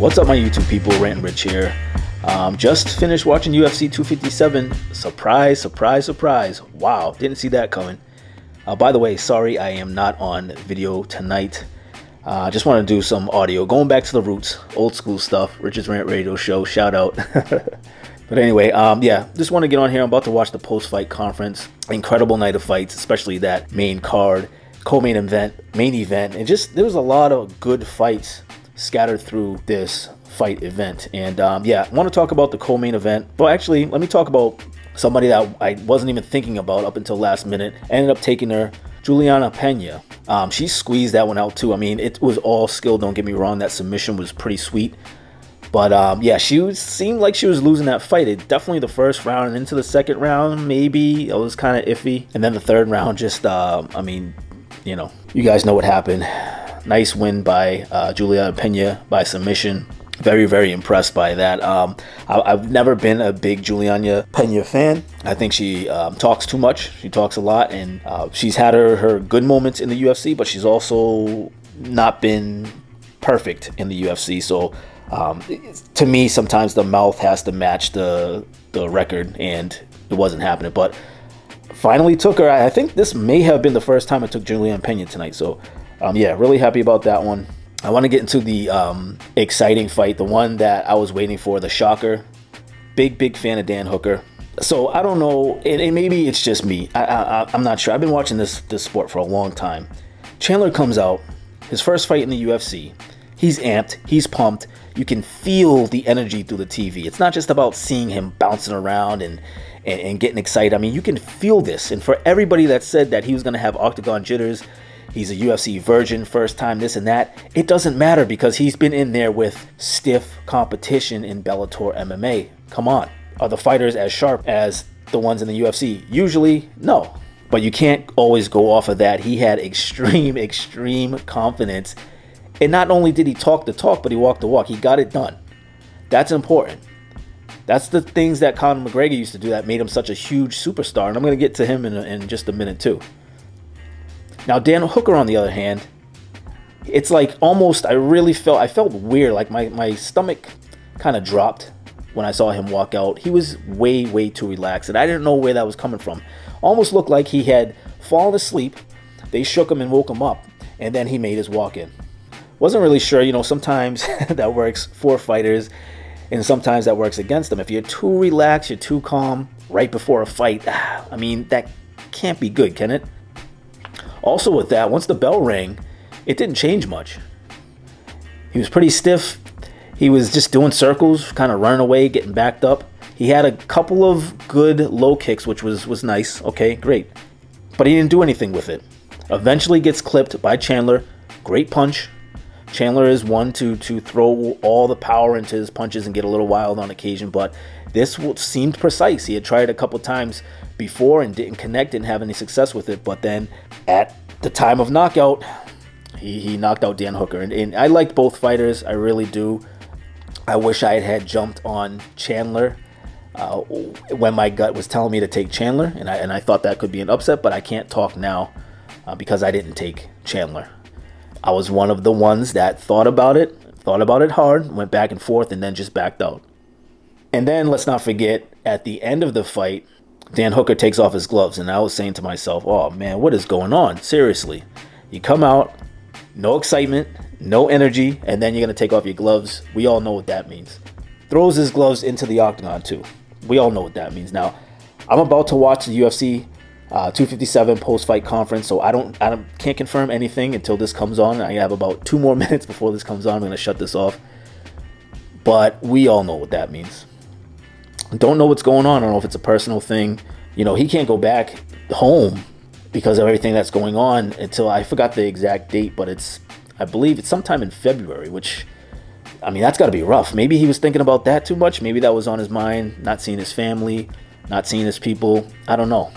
What's up, my YouTube people? Rant Rich here. Just finished watching UFC 257. Surprise, surprise, surprise. Wow, didn't see that coming. By the way, sorry I am not on video tonight. Just want to do some audio. Going back to the roots, old school stuff. Rich's Rant Radio Show, shout out. But anyway, yeah, just want to get on here. I'm about to watch the post-fight conference. Incredible night of fights, especially that main card, co-main event, main event. And just, there was a lot of good fights scattered through this fight event. And yeah, I want to talk about the co-main event. Well, actually, let me talk about somebody that I wasn't even thinking about up until last minute. I ended up taking her, Juliana Pena. She squeezed that one out too. I mean, it was all skill, don't get me wrong. That submission was pretty sweet. But yeah, seemed like she was losing that fight. It definitely the first round and into the second round, maybe it was kind of iffy. And then the third round, just I mean, you know, you guys know what happened. Nice win by Juliana Pena by submission. Very, very impressed by that. I've never been a big Juliana Pena fan. I think she talks too much. She talks a lot, and she's had her good moments in the UFC, but she's also not been perfect in the UFC. So to me, sometimes the mouth has to match the record, and it wasn't happening. But finally took her. I think this may have been the first time I took Juliana Pena tonight. So yeah, really happy about that one. I want to get into the exciting fight, the one that I was waiting for, the shocker. Big fan of Dan Hooker. So I don't know, and maybe it's just me. I'm not sure. I've been watching this sport for a long time. Chandler comes out, his first fight in the UFC. He's amped, he's pumped. You can feel the energy through the TV. It's not just about seeing him bouncing around and getting excited. I mean, you can feel this. And for everybody that said that he was going to have octagon jitters, he's a UFC virgin, first time, this and that, it doesn't matter because he's been in there with stiff competition in Bellator MMA. Come on. Are the fighters as sharp as the ones in the UFC? Usually, no. But you can't always go off of that. He had extreme confidence. And not only did he talk the talk, but he walked the walk. He got it done. That's important. That's the things that Conor McGregor used to do that made him such a huge superstar. And I'm going to get to him in just a minute too. Now, Dan Hooker, on the other hand, it's like almost, I felt weird. Like my stomach kind of dropped when I saw him walk out. He was way too relaxed, and I didn't know where that was coming from. Almost looked like he had fallen asleep. They shook him and woke him up, and then he made his walk in. Wasn't really sure, you know, sometimes that works for fighters, and sometimes that works against them. If you're too relaxed, you're too calm right before a fight, I mean, that can't be good, can it? Also with that, once the bell rang, it didn't change much. He was pretty stiff. He was just doing circles, kind of running away, getting backed up. He had a couple of good low kicks, which was nice. Okay, great. But he didn't do anything with it. Eventually gets clipped by Chandler. Great punch. Chandler is one to throw all the power into his punches and get a little wild on occasion, but this seemed precise. He had tried it a couple times before and didn't connect, didn't have any success with it, but then at the time of knockout, he knocked out Dan Hooker. And I liked both fighters, I really do. I wish I had jumped on Chandler when my gut was telling me to take Chandler, and I thought that could be an upset, but I can't talk now because I didn't take Chandler. I was one of the ones that thought about it hard, went back and forth, and then just backed out. And then let's not forget, at the end of the fight, Dan Hooker takes off his gloves, and I was saying to myself, oh man, what is going on? Seriously. You come out, no excitement, no energy, and then you're going to take off your gloves. We all know what that means. Throws his gloves into the octagon too. We all know what that means. Now, I'm about to watch the UFC 257 post-fight conference, so I can't confirm anything until this comes on. I have about 2 more minutes before this comes on. I'm going to shut this off. But we all know what that means. Don't know what's going on. I don't know if it's a personal thing. You know, he can't go back home because of everything that's going on until, I forgot the exact date, but I believe it's sometime in February, which, I mean, that's got to be rough. Maybe he was thinking about that too much. Maybe that was on his mind, not seeing his family, not seeing his people. I don't know.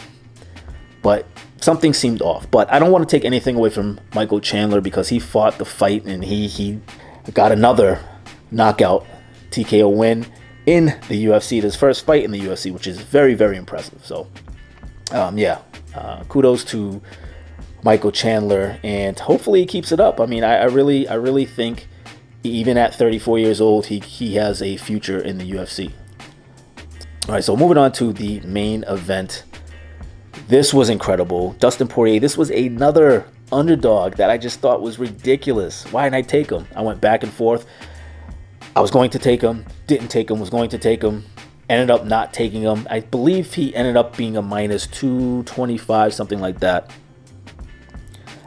But something seemed off. But I don't want to take anything away from Michael Chandler because he fought the fight and he got another knockout TKO win in the UFC, his first fight in the UFC, which is very impressive. So yeah, kudos to Michael Chandler, and hopefully he keeps it up. I mean, I really think Even at 34 years old, he has a future in the UFC. All right, so moving on to the main event. This was incredible. Dustin Poirier, this was another underdog that I just thought was ridiculous. Why didn't I take him? I went back and forth. I was going to take him, didn't take him, was going to take him, ended up not taking him. I believe he ended up being a minus 225, something like that.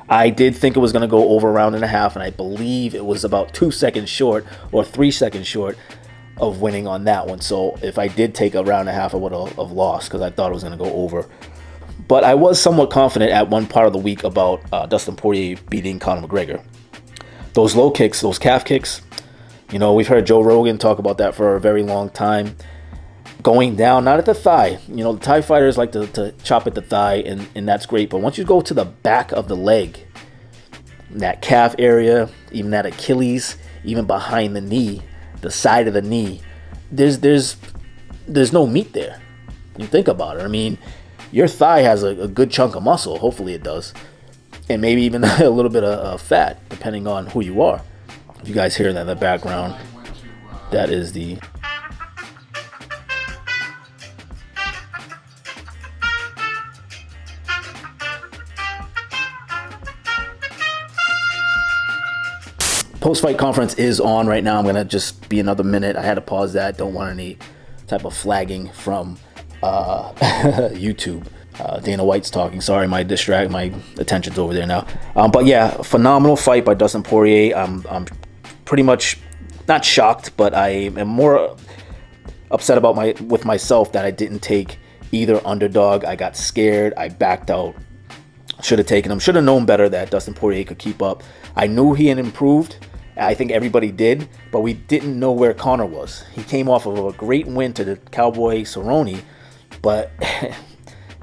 I did think it was going to go over a round and a half, and I believe it was about 2 seconds short or 3 seconds short of winning on that one. So if I did take a round and a half, I would have lost because I thought it was going to go over. But I was somewhat confident at one part of the week about Dustin Poirier beating Conor McGregor. Those low kicks, those calf kicks, you know, we've heard Joe Rogan talk about that for a very long time. Going down, not at the thigh. You know, the Thai fighters like to chop at the thigh, and that's great. But once you go to the back of the leg, that calf area, even that Achilles, even behind the knee, the side of the knee, there's no meat there. You think about it. I mean, your thigh has a good chunk of muscle. Hopefully it does. And maybe even a little bit of fat, depending on who you are. If you guys hear that in the background, that is the... Post-fight conference is on right now. I'm going to just be another minute. I had to pause that. Don't want any type of flagging from YouTube. Dana White's talking. Sorry, my attention's over there now. But yeah, phenomenal fight by Dustin Poirier. I'm pretty much not shocked, but I am more upset about with myself that I didn't take either underdog. I got scared. I backed out. Should have taken him. Should have known better that Dustin Poirier could keep up. I knew he had improved. I think everybody did, but we didn't know where Conor was. He came off of a great win to the Cowboy Cerrone, but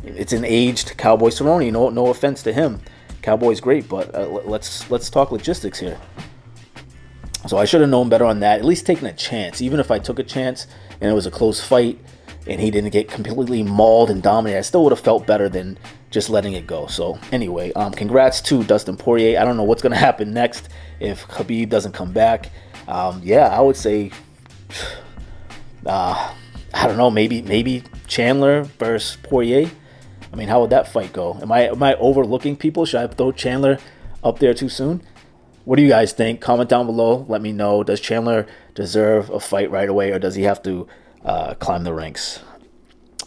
it's an aged Cowboy Cerrone. No offense to him. Cowboy's great, but let's talk logistics here. So I should have known better on that. At least taking a chance. Even if I took a chance and it was a close fight and he didn't get completely mauled and dominated, I still would have felt better than just letting it go. So anyway, congrats to Dustin Poirier. I don't know what's going to happen next if Khabib doesn't come back. Yeah, I would say, I don't know, maybe Chandler versus Poirier. I mean, how would that fight go? Am I overlooking people? Should I throw Chandler up there too soon? What do you guys think? Comment down below. Let me know. Does Chandler deserve a fight right away, or does he have to climb the ranks?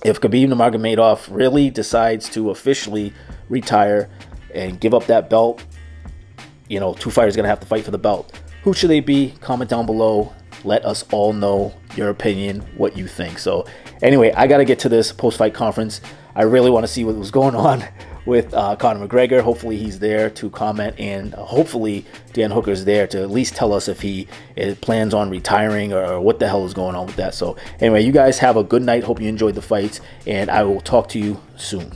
If Khabib Nurmagomedov really decides to officially retire and give up that belt, you know, two fighters are going to have to fight for the belt. Who should they be? Comment down below. Let us all know your opinion, what you think. So anyway, I got to get to this post-fight conference. I really want to see what was going on with Conor McGregor. Hopefully he's there to comment, and hopefully Dan Hooker's there to at least tell us if he plans on retiring or what the hell is going on with that. So anyway, you guys have a good night. Hope you enjoyed the fights, and I will talk to you soon.